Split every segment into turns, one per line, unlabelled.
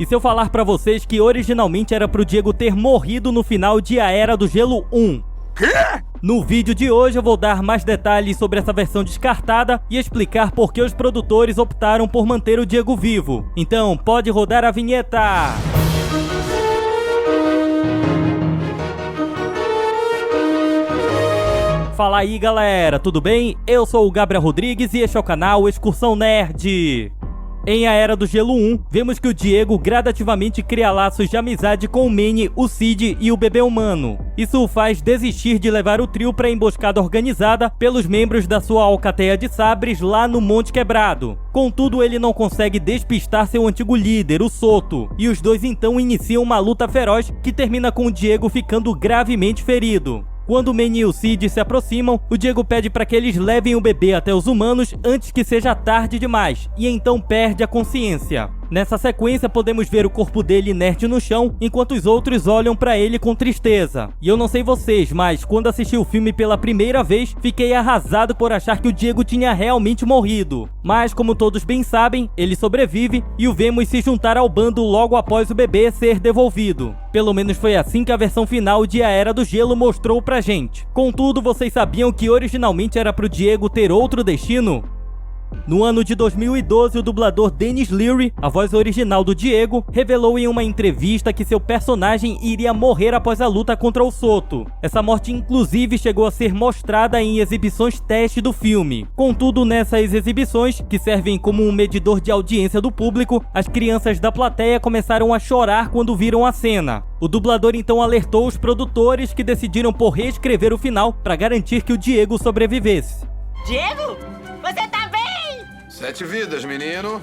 E se eu falar pra vocês que originalmente era pro Diego ter morrido no final de A Era do Gelo 1?
Quê?
No vídeo de hoje eu vou dar mais detalhes sobre essa versão descartada e explicar por que os produtores optaram por manter o Diego vivo. Então, pode rodar a vinheta! Fala aí galera, tudo bem? Eu sou o Gabriel Rodrigues e este é o canal Excursão Nerd. Em A Era do Gelo 1, vemos que o Diego gradativamente cria laços de amizade com o Manny, o Cid e o bebê humano. Isso o faz desistir de levar o trio para a emboscada organizada pelos membros da sua alcateia de sabres lá no Monte Quebrado. Contudo, ele não consegue despistar seu antigo líder, o Soto, e os dois então iniciam uma luta feroz que termina com o Diego ficando gravemente ferido. Quando o Manny e o Cid se aproximam, o Diego pede para que eles levem o bebê até os humanos antes que seja tarde demais, e então perde a consciência. Nessa sequência podemos ver o corpo dele inerte no chão, enquanto os outros olham para ele com tristeza. E eu não sei vocês, mas quando assisti o filme pela primeira vez, fiquei arrasado por achar que o Diego tinha realmente morrido. Mas como todos bem sabem, ele sobrevive e o vemos se juntar ao bando logo após o bebê ser devolvido. Pelo menos foi assim que a versão final de A Era do Gelo mostrou pra gente. Contudo, vocês sabiam que originalmente era pro Diego ter outro destino? No ano de 2012, o dublador Denis Leary, a voz original do Diego, revelou em uma entrevista que seu personagem iria morrer após a luta contra o Soto. Essa morte inclusive chegou a ser mostrada em exibições teste do filme. Contudo, nessas exibições, que servem como um medidor de audiência do público, as crianças da plateia começaram a chorar quando viram a cena. O dublador então alertou os produtores que decidiram por reescrever o final para garantir que o Diego sobrevivesse.
Diego, você tá bem?
7 vidas, menino.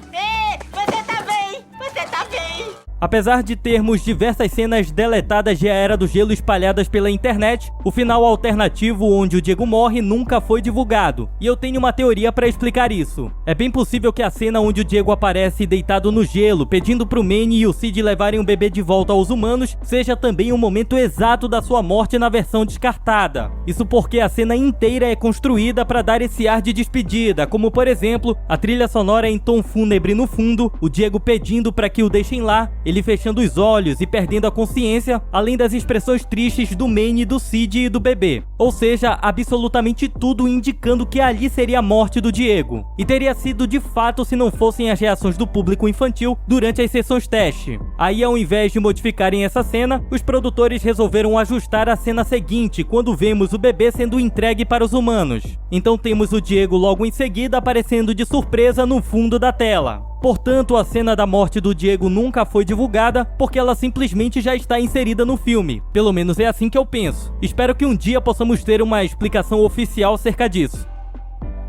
Você tá bem! Você tá bem!
Apesar de termos diversas cenas deletadas de A Era do Gelo espalhadas pela internet, o final alternativo onde o Diego morre nunca foi divulgado, e eu tenho uma teoria para explicar isso. É bem possível que a cena onde o Diego aparece deitado no gelo, pedindo pro Manny e o Cid levarem o bebê de volta aos humanos, seja também o momento exato da sua morte na versão descartada. Isso porque a cena inteira é construída para dar esse ar de despedida, como por exemplo, a trilha sonora em tom fúnebre no fundo, o Diego pedindo para que o deixem lá, ele fechando os olhos e perdendo a consciência, além das expressões tristes do Manny, do Cid e do bebê. Ou seja, absolutamente tudo indicando que ali seria a morte do Diego. E teria sido de fato se não fossem as reações do público infantil durante as sessões teste. Aí, ao invés de modificarem essa cena, os produtores resolveram ajustar a cena seguinte, quando vemos o bebê sendo entregue para os humanos. Então temos o Diego logo em seguida aparecendo de surpresa no fundo da tela. Portanto, a cena da morte do Diego nunca foi divulgada porque ela simplesmente já está inserida no filme. Pelo menos é assim que eu penso. Espero que um dia possamos ter uma explicação oficial acerca disso.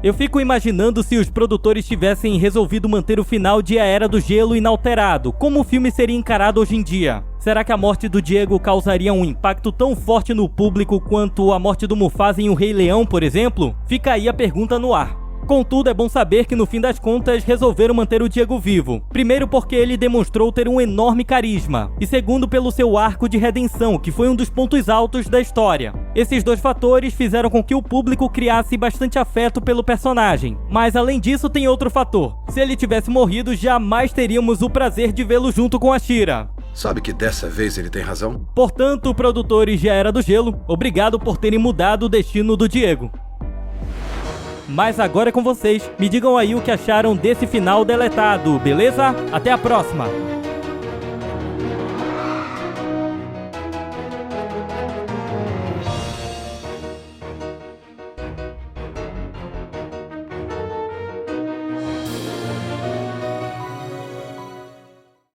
Eu fico imaginando se os produtores tivessem resolvido manter o final de A Era do Gelo inalterado, como o filme seria encarado hoje em dia. Será que a morte do Diego causaria um impacto tão forte no público quanto a morte do Mufasa em O Rei Leão, por exemplo? Fica aí a pergunta no ar. Contudo, é bom saber que no fim das contas resolveram manter o Diego vivo. Primeiro porque ele demonstrou ter um enorme carisma, e segundo pelo seu arco de redenção, que foi um dos pontos altos da história. Esses dois fatores fizeram com que o público criasse bastante afeto pelo personagem. Mas além disso tem outro fator. Se ele tivesse morrido, jamais teríamos o prazer de vê-lo junto com a Shira.
Sabe que dessa vez ele tem razão?
Portanto, produtores de A Era do Gelo, obrigado por terem mudado o destino do Diego. Mas agora é com vocês, me digam aí o que acharam desse final deletado, beleza? Até a próxima!